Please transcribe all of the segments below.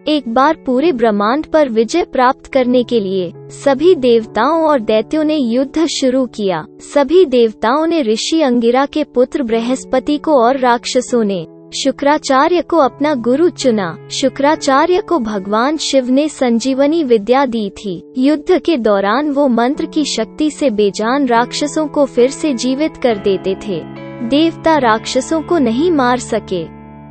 एक बार पूरे ब्रह्मांड पर विजय प्राप्त करने के लिए सभी देवताओं और दैत्यों ने युद्ध शुरू किया। सभी देवताओं ने ऋषि अंगिरा के पुत्र बृहस्पति को और राक्षसों ने शुक्राचार्य को अपना गुरु चुना। शुक्राचार्य को भगवान शिव ने संजीवनी विद्या दी थी। युद्ध के दौरान वो मंत्र की शक्ति से बेजान राक्षसों को फिर से जीवित कर देते थे। देवता राक्षसों को नहीं मार सके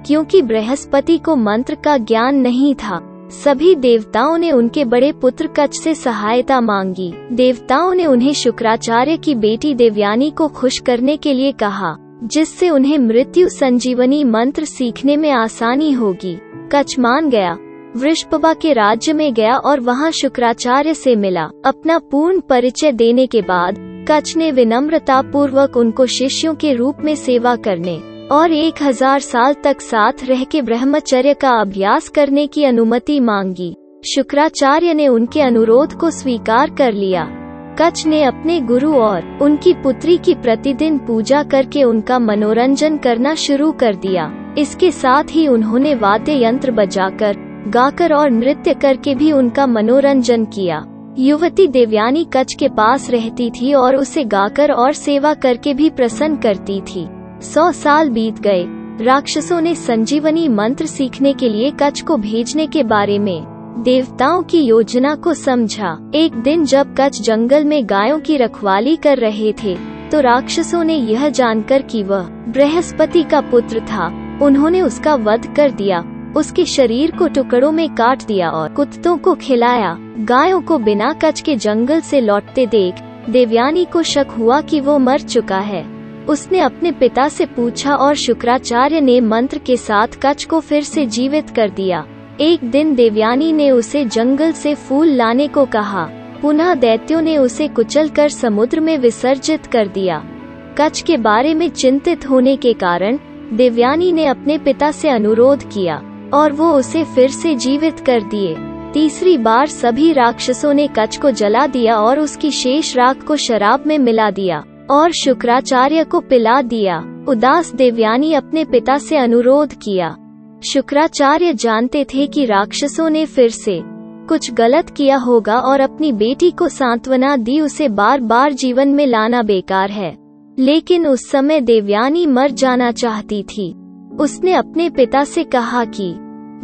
क्योंकि बृहस्पति को मंत्र का ज्ञान नहीं था। सभी देवताओं ने उनके बड़े पुत्र कच से सहायता मांगी। देवताओं ने उन्हें शुक्राचार्य की बेटी देवयानी को खुश करने के लिए कहा, जिससे उन्हें मृत्यु संजीवनी मंत्र सीखने में आसानी होगी। कच मान गया, वृषभवा के राज्य में गया और वहां शुक्राचार्य से मिला। अपना पूर्ण परिचय देने के बाद कच ने विनम्रता पूर्वक उनको शिष्यों के रूप में सेवा करने और 1000 साल तक साथ रह के ब्रह्मचर्य का अभ्यास करने की अनुमति मांगी। शुक्राचार्य ने उनके अनुरोध को स्वीकार कर लिया। कच ने अपने गुरु और उनकी पुत्री की प्रतिदिन पूजा करके उनका मनोरंजन करना शुरू कर दिया। इसके साथ ही उन्होंने वाद्य यंत्र बजाकर, गाकर और नृत्य करके भी उनका मनोरंजन किया। युवती देवयानी कच के पास रहती थी और उसे गाकर और सेवा करके भी प्रसन्न करती थी। 100 साल बीत गए। राक्षसों ने संजीवनी मंत्र सीखने के लिए कच को भेजने के बारे में देवताओं की योजना को समझा। एक दिन जब कच जंगल में गायों की रखवाली कर रहे थे, तो राक्षसों ने यह जानकर कि वह बृहस्पति का पुत्र था, उन्होंने उसका वध कर दिया। उसके शरीर को टुकड़ों में काट दिया और कुत्तों को खिलाया। गायों को बिना कच के जंगल से लौटते देख देवयानी को शक हुआ कि वो मर चुका है। उसने अपने पिता से पूछा और शुक्राचार्य ने मंत्र के साथ कच को फिर से जीवित कर दिया। एक दिन देवयानी ने उसे जंगल से फूल लाने को कहा। पुनः दैत्यों ने उसे कुचलकर समुद्र में विसर्जित कर दिया। कच के बारे में चिंतित होने के कारण देवयानी ने अपने पिता से अनुरोध किया और वो उसे फिर से जीवित कर दिए। तीसरी बार सभी राक्षसों ने कच को जला दिया और उसकी शेष राख को शराब में मिला दिया और शुक्राचार्य को पिला दिया। उदास देवयानी अपने पिता से अनुरोध किया। शुक्राचार्य जानते थे कि राक्षसों ने फिर से कुछ गलत किया होगा और अपनी बेटी को सांत्वना दी, उसे बार बार जीवन में लाना बेकार है। लेकिन उस समय देवयानी मर जाना चाहती थी। उसने अपने पिता से कहा कि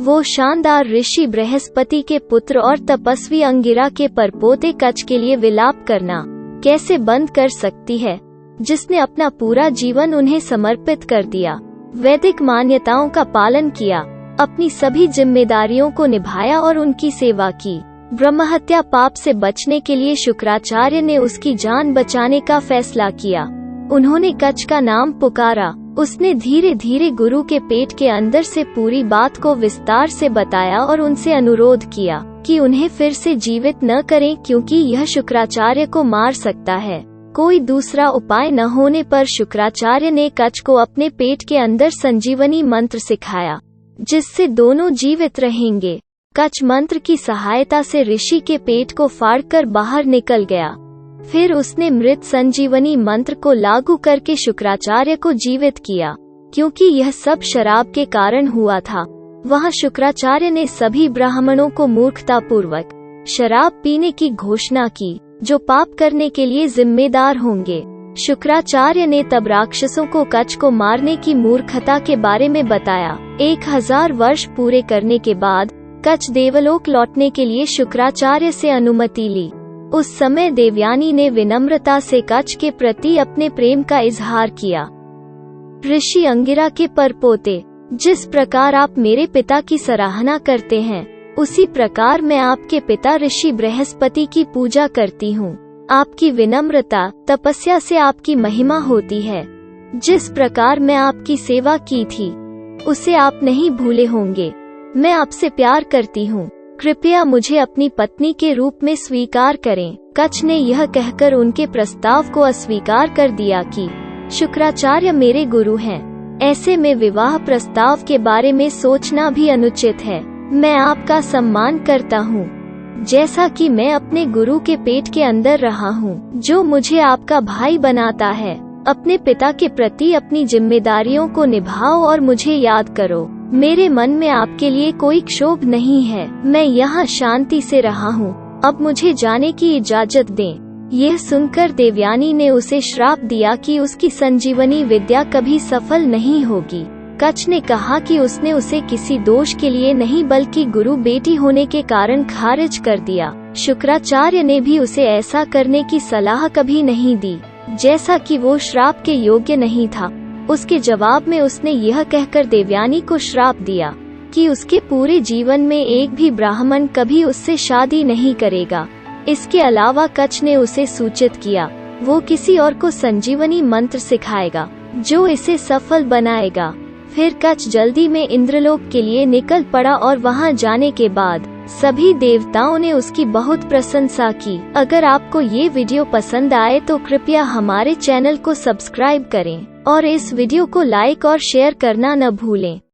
वो शानदार ऋषि बृहस्पति के पुत्र और तपस्वी अंगिरा के परपोते कच के लिए विलाप करना कैसे बंद कर सकती है, जिसने अपना पूरा जीवन उन्हें समर्पित कर दिया, वैदिक मान्यताओं का पालन किया, अपनी सभी जिम्मेदारियों को निभाया और उनकी सेवा की। ब्रह्महत्या पाप से बचने के लिए शुक्राचार्य ने उसकी जान बचाने का फैसला किया। उन्होंने कच का नाम पुकारा। उसने धीरे धीरे गुरु के पेट के अंदर से पूरी बात को विस्तार से बताया और उनसे अनुरोध किया कि उन्हें फिर से जीवित न करें, क्योंकि यह शुक्राचार्य को मार सकता है। कोई दूसरा उपाय न होने पर शुक्राचार्य ने कच को अपने पेट के अंदर संजीवनी मंत्र सिखाया, जिससे दोनों जीवित रहेंगे। कच मंत्र की सहायता से ऋषि के पेट को फाड़कर बाहर निकल गया। फिर उसने मृत संजीवनी मंत्र को लागू करके शुक्राचार्य को जीवित किया। क्योंकि यह सब शराब के कारण हुआ था, वहाँ शुक्राचार्य ने सभी ब्राह्मणों को मूर्खतापूर्वक शराब पीने की घोषणा की, जो पाप करने के लिए जिम्मेदार होंगे। शुक्राचार्य ने तब राक्षसों को कच को मारने की मूर्खता के बारे में बताया। 1000 वर्ष पूरे करने के बाद कच देवलोक लौटने के लिए शुक्राचार्य से अनुमति ली। उस समय देवयानी ने विनम्रता से कच के प्रति अपने प्रेम का इजहार किया। ऋषि अंगिरा के परपोते, जिस प्रकार आप मेरे पिता की सराहना करते हैं, उसी प्रकार मैं आपके पिता ऋषि बृहस्पति की पूजा करती हूँ। आपकी विनम्रता, तपस्या से आपकी महिमा होती है। जिस प्रकार मैं आपकी सेवा की थी, उसे आप नहीं भूले होंगे। मैं आपसे प्यार करती हूँ, कृपया मुझे अपनी पत्नी के रूप में स्वीकार करें। कच ने यह कहकर उनके प्रस्ताव को अस्वीकार कर दिया कि शुक्राचार्य मेरे गुरु हैं, ऐसे में विवाह प्रस्ताव के बारे में सोचना भी अनुचित है। मैं आपका सम्मान करता हूँ, जैसा कि मैं अपने गुरु के पेट के अंदर रहा हूँ, जो मुझे आपका भाई बनाता है। अपने पिता के प्रति अपनी जिम्मेदारियों को निभाओ और मुझे याद करो। मेरे मन में आपके लिए कोई क्षोभ नहीं है, मैं यहाँ शांति से रहा हूँ, अब मुझे जाने की इजाजत दें। यह सुनकर देवयानी ने उसे श्राप दिया कि उसकी संजीवनी विद्या कभी सफल नहीं होगी। कच्छ ने कहा कि उसने उसे किसी दोष के लिए नहीं बल्कि गुरु बेटी होने के कारण खारिज कर दिया। शुक्राचार्य ने भी उसे ऐसा करने की सलाह कभी नहीं दी, जैसा कि वो श्राप के योग्य नहीं था। उसके जवाब में उसने यह कहकर देवयानी को श्राप दिया कि उसके पूरे जीवन में एक भी ब्राह्मण कभी उससे शादी नहीं करेगा। इसके अलावा कच्छ ने उसे सूचित किया वो किसी और को संजीवनी मंत्र सिखाएगा जो इसे सफल बनाएगा। फिर कच्छ जल्दी में इंद्रलोक के लिए निकल पड़ा और वहां जाने के बाद सभी देवताओं ने उसकी बहुत प्रशंसा की। अगर आपको ये वीडियो पसंद आए तो कृपया हमारे चैनल को सब्सक्राइब करें और इस वीडियो को लाइक और शेयर करना न भूलें।